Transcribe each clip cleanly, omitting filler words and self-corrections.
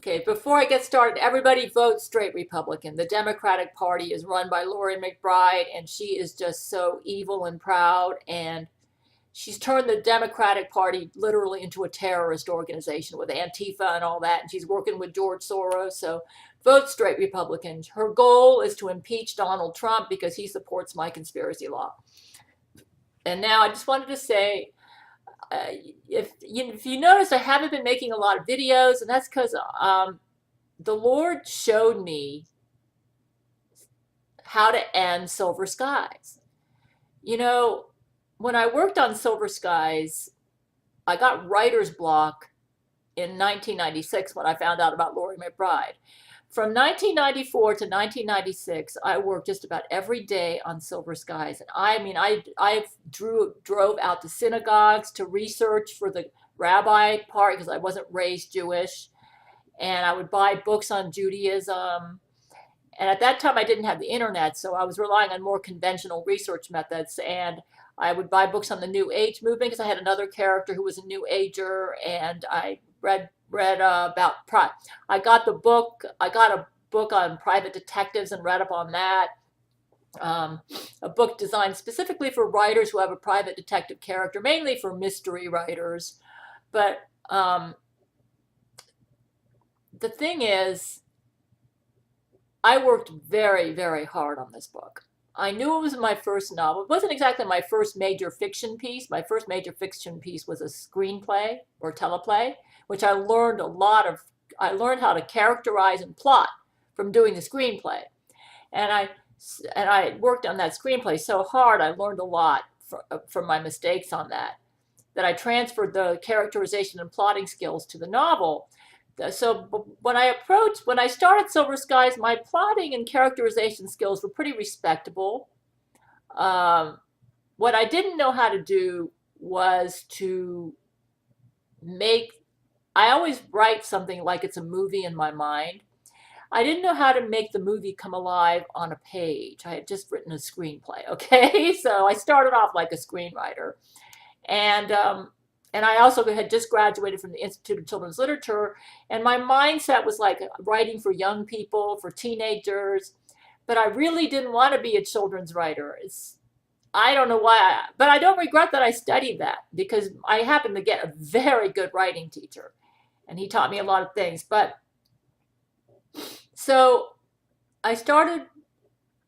Okay, before I get started, everybody vote straight Republican. The Democratic Party is run by Lori McBride, and she is just so evil and proud. And she's turned the Democratic Party literally into a terrorist organization with Antifa and all that. And she's working with George Soros. So vote straight Republican. Her goal is to impeach Donald Trump because he supports my conspiracy law. And now I just wanted to say, uh, if you notice, I haven't been making a lot of videos, and that's because the Lord showed me how to end Silver Skies. You know, when I worked on Silver Skies, I got writer's block in 1996 when I found out about Lori McBride. From 1994 to 1996, I worked just about every day on Silver Skies. And I drove out to synagogues to research for the rabbi part because I wasn't raised Jewish. And I would buy books on Judaism. And at that time, I didn't have the internet, so I was relying on more conventional research methods. And I would buy books on the New Age movement because I had another character who was a New Ager, and I read about. I got the book. I got a book on private detectives and read up on that. A book designed specifically for writers who have a private detective character, mainly for mystery writers. But the thing is, I worked very, very hard on this book. I knew it was my first novel. It wasn't exactly my first major fiction piece. My first major fiction piece was a screenplay or teleplay, which I learned I learned how to characterize and plot from doing the screenplay. And I worked on that screenplay so hard, I learned a lot from my mistakes on that I transferred the characterization and plotting skills to the novel. So when I started Silver Skies, my plotting and characterization skills were pretty respectable. What I didn't know how to do was to I always write something like it's a movie in my mind. I didn't know how to make the movie come alive on a page. I had just written a screenplay, okay? So I started off like a screenwriter. And I also had just graduated from the Institute of Children's Literature, and my mindset was like writing for young people, for teenagers, but I really didn't want to be a children's writer. I don't know why, but I don't regret that I studied that because I happened to get a very good writing teacher, and he taught me a lot of things. But so I started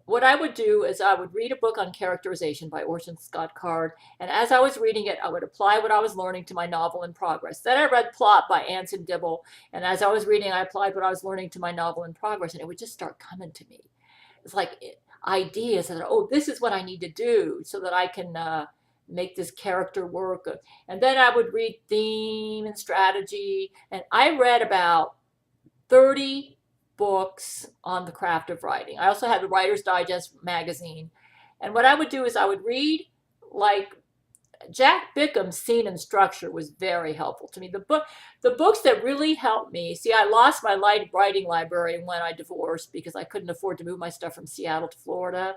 what I would do is I would read a book on characterization by Orson Scott Card, and as I was reading it, I would apply what I was learning to my novel in progress. Then I read Plot by Anson Dibble, and as I was reading, I applied what I was learning to my novel in progress, and it would just start coming to me. It's like ideas that, oh, this is what I need to do so that I can make this character work. And then I would read theme and strategy, and I read about 30 books on the craft of writing. I also had the Writer's Digest magazine. And what I would do is I would read, like, Jack Bickham's Scene and Structure was very helpful to me. The books that really helped me, see, I lost my writing library when I divorced because I couldn't afford to move my stuff from Seattle to Florida.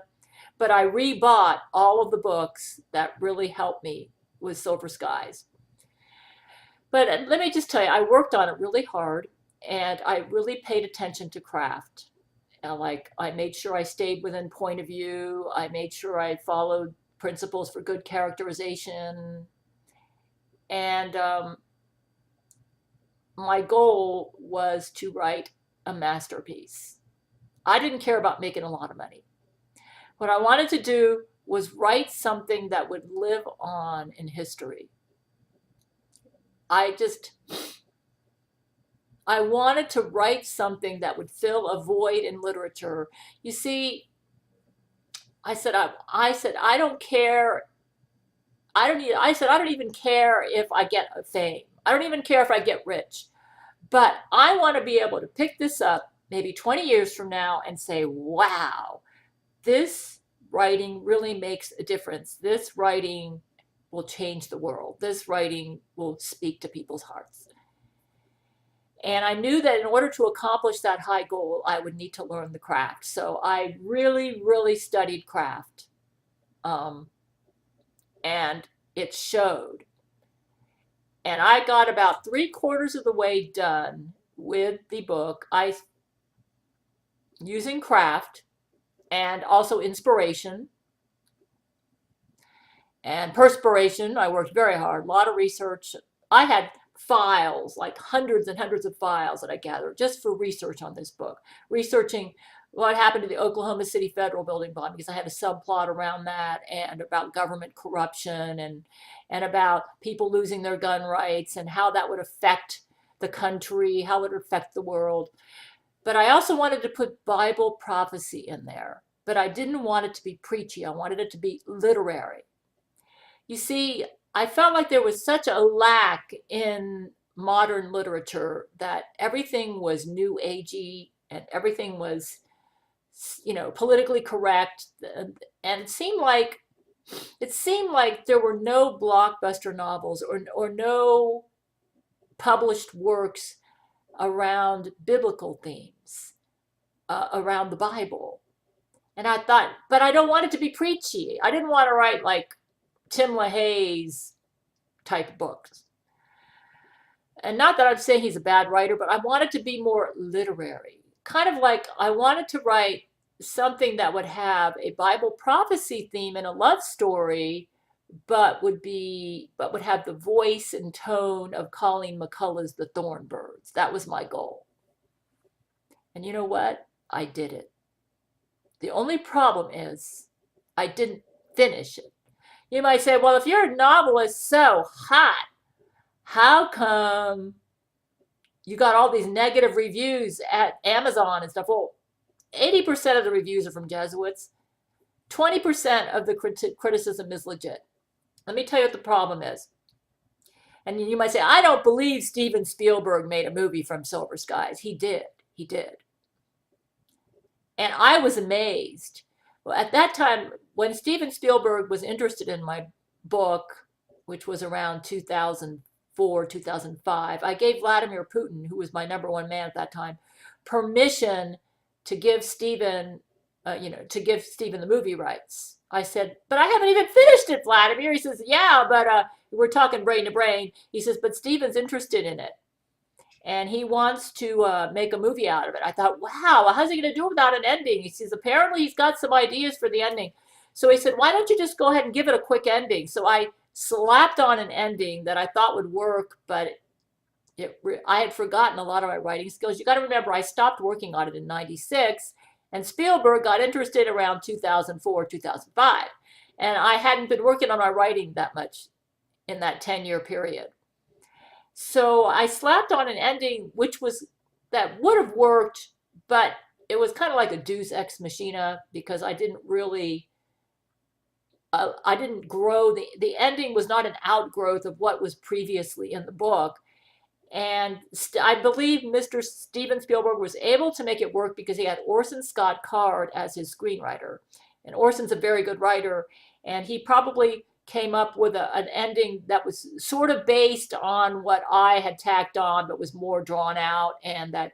But I rebought all of the books that really helped me with Silver Skies. But let me just tell you, I worked on it really hard. And I really paid attention to craft. Like, I made sure I stayed within point of view. I made sure I followed principles for good characterization. And my goal was to write a masterpiece. I didn't care about making a lot of money. What I wanted to do was write something that would live on in history. I wanted to write something that would fill a void in literature. You see, I said, I don't care. I said, I don't even care if I get fame. I don't even care if I get rich. But I want to be able to pick this up maybe 20 years from now and say, wow, this writing really makes a difference. This writing will change the world. This writing will speak to people's hearts. And I knew that in order to accomplish that high goal, I would need to learn the craft. So I really, really studied craft. And it showed. And I got about 3/4 of the way done with the book, using craft and also inspiration and perspiration. I worked very hard, a lot of research. I had files, like hundreds and hundreds of files that I gathered just for research on this book, researching what happened to the Oklahoma City Federal Building bomb, because I had a subplot around that, and about government corruption, and about people losing their gun rights and how that would affect the country, how it would affect the world. But I also wanted to put Bible prophecy in there, but I didn't want it to be preachy. I wanted it to be literary. You see, I felt like there was such a lack in modern literature, that everything was new agey and everything was, politically correct. And it seemed like there were no blockbuster novels, or no published works around biblical themes, around the Bible. And I thought, but I don't want it to be preachy. I didn't want to write like Tim LaHaye's type books. And not that I'm saying he's a bad writer, but I wanted to be more literary. Kind of like I wanted to write something that would have a Bible prophecy theme and a love story, but would have the voice and tone of Colleen McCullough's The Thornbirds. That was my goal. And you know what? I did it. The only problem is I didn't finish it. You might say, well, if your novel is so hot, how come you got all these negative reviews at Amazon and stuff? Well, 80% of the reviews are from Jesuits. 20% of the criticism is legit. Let me tell you what the problem is. And you might say, I don't believe Steven Spielberg made a movie from Silver Skies. He did. He did. And I was amazed. Well, at that time, when Steven Spielberg was interested in my book, which was around 2004, 2005, I gave Vladimir Putin, who was my #1 man at that time, permission to give Steven, the movie rights. I said, but I haven't even finished it, Vladimir. He says, yeah, but we're talking brain to brain. He says, but Steven's interested in it, and he wants to make a movie out of it. I thought, wow, how's he going to do without an ending? He says, apparently he's got some ideas for the ending. So he said, why don't you just go ahead and give it a quick ending? So I slapped on an ending that I thought would work, but I had forgotten a lot of my writing skills. You got to remember, I stopped working on it in 96, and Spielberg got interested around 2004, 2005. And I hadn't been working on my writing that much in that 10-year period. So I slapped on an ending that would have worked, but it was kind of like a deus ex machina, because I didn't grow. The ending was not an outgrowth of what was previously in the book. And I believe Mr. Steven Spielberg was able to make it work because he had Orson Scott Card as his screenwriter. And Orson's a very good writer, and he probably came up with an ending that was sort of based on what I had tacked on, but was more drawn out, and that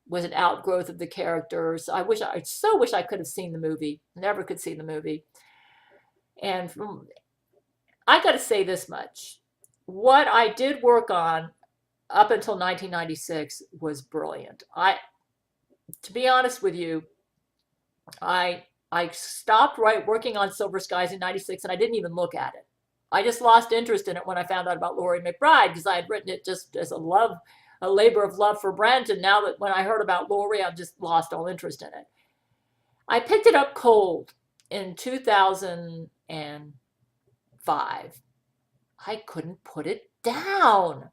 was an outgrowth of the characters. I so wish I could have seen the movie. Never could see the movie. And I got to say this much. What I did work on up until 1996 was brilliant. To be honest with you, I stopped working on Silver Skies in 96, and I didn't even look at it. I just lost interest in it when I found out about Laurie McBride, because I had written it just as a labor of love for Brent. And now that when I heard about Laurie, I've just lost all interest in it. I picked it up cold in 2005. I couldn't put it down.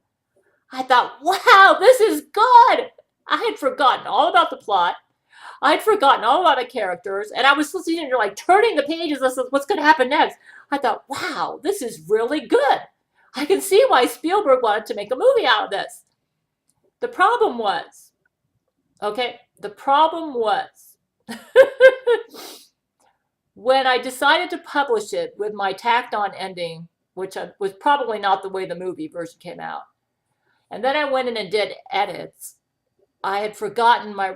I thought, wow, this is good. I had forgotten all about the plot. I had forgotten all about the characters, and I was listening to like turning the pages. I said, what's going to happen next? I thought, wow, this is really good. I can see why Spielberg wanted to make a movie out of this. The problem was, when I decided to publish it with my tacked on ending, which was probably not the way the movie version came out, and then I went in and did edits, I had forgotten my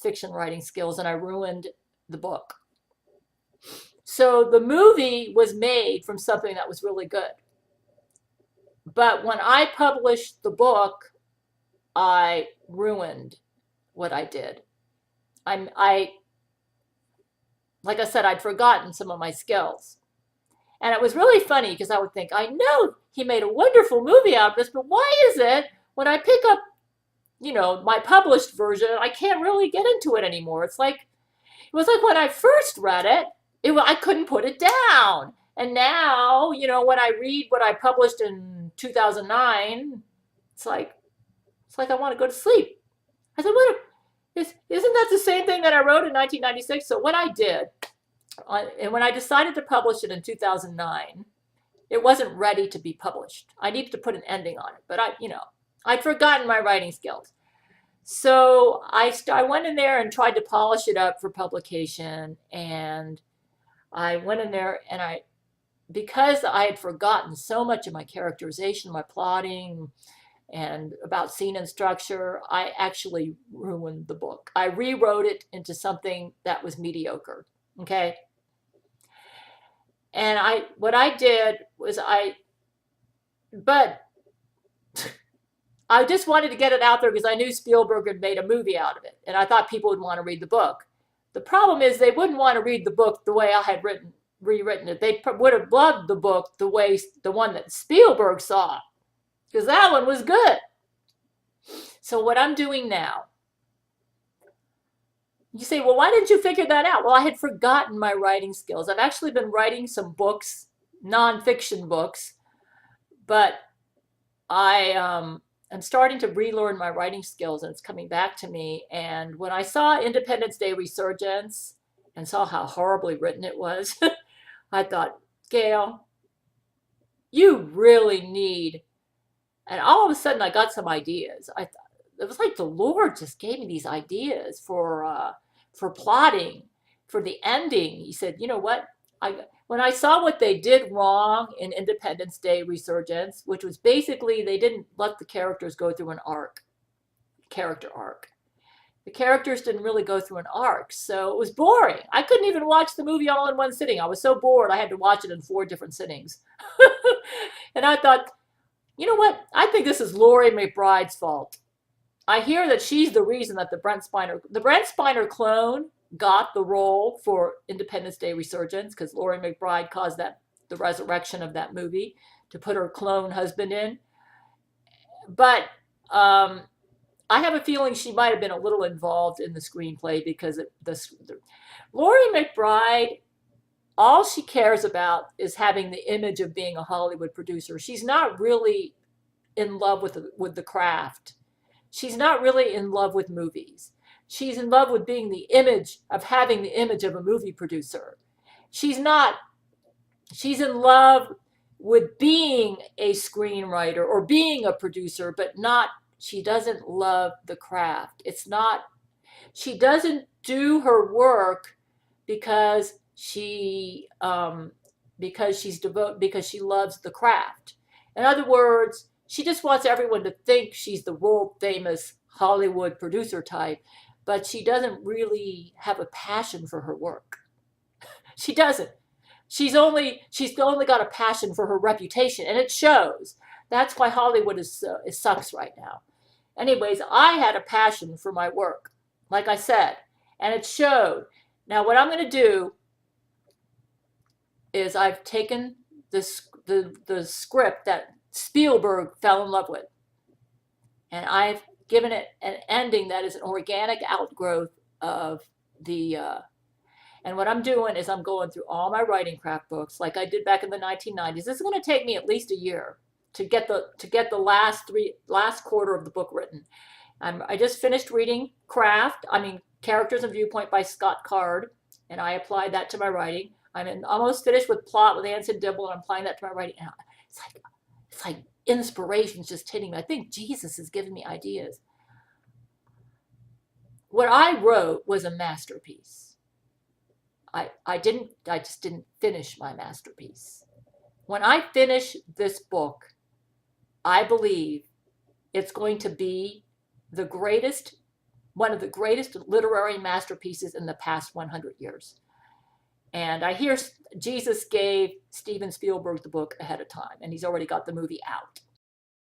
fiction writing skills, and I ruined the book. So the movie was made from something that was really good. But when I published the book, I ruined what I did. I like I said, I'd forgotten some of my skills. And it was really funny because I would think, I know he made a wonderful movie out of this, but why is it when I pick up, my published version, I can't really get into it anymore? It was like when I first read it, I couldn't put it down. And now, when I read what I published in 2009, it's like I want to go to sleep. I said, isn't that the same thing that I wrote in 1996? So what I did, and when I decided to publish it in 2009, it wasn't ready to be published. I needed to put an ending on it, but I'd forgotten my writing skills. So I went in there and tried to polish it up for publication, and I went in there and because I had forgotten so much of my characterization, my plotting, and about scene and structure, I actually ruined the book. I rewrote it into something that was mediocre. Okay. And what I did was but I just wanted to get it out there because I knew Spielberg had made a movie out of it, and I thought people would want to read the book. The problem is they wouldn't want to read the book the way I had rewritten it. They would have loved the book the one that Spielberg saw, because that one was good. So what I'm doing now, you say, well, why didn't you figure that out? Well, I had forgotten my writing skills. I've actually been writing some books, nonfiction books, but I'm starting to relearn my writing skills, and it's coming back to me. And when I saw Independence Day Resurgence and saw how horribly written it was, I thought, Gail, you really need, and all of a sudden I got some ideas. It was like the Lord just gave me these ideas for plotting, for the ending. He said, you know what? When I saw what they did wrong in Independence Day Resurgence, which was basically they didn't let the characters go through an character arc. The characters didn't really go through an arc, so it was boring. I couldn't even watch the movie all in one sitting. I was so bored I had to watch it in 4 different sittings. And I thought, you know what? I think this is Laurie McBride's fault. I hear that she's the reason that the Brent Spiner clone got the role for Independence Day Resurgence, because Laurie McBride caused the resurrection of that movie to put her clone husband in. But I have a feeling she might have been a little involved in the screenplay, because Laurie McBride, all she cares about is having the image of being a Hollywood producer. She's not really in love with the craft. She's not really in love with movies. She's in love with having the image of a movie producer. She's in love with being a screenwriter or being a producer, but she doesn't love the craft. She doesn't do her work because she loves the craft. In other words, she just wants everyone to think she's the world famous Hollywood producer type, but she doesn't really have a passion for her work. She doesn't. She's only got a passion for her reputation, and it shows. That's why Hollywood sucks right now. Anyways, I had a passion for my work, like I said, and it showed. Now, what I'm going to do is I've taken the script that Spielberg fell in love with, and I've given it an ending that is an organic outgrowth of and what I'm doing is I'm going through all my writing craft books like I did back in the 1990s. This is going to take me at least a year to get the last quarter of the book written. I just finished reading Characters and Viewpoint by Scott Card, and I applied that to my writing. I'm almost finished with Plot with Anson Dibble, and I'm applying that to my writing. And it's like inspiration's just hitting me. I think Jesus has given me ideas. What I wrote was a masterpiece. I just didn't finish my masterpiece. When I finish this book, I believe it's going to be one of the greatest literary masterpieces in the past 100 years. And I hear Jesus gave Steven Spielberg the book ahead of time, and he's already got the movie out.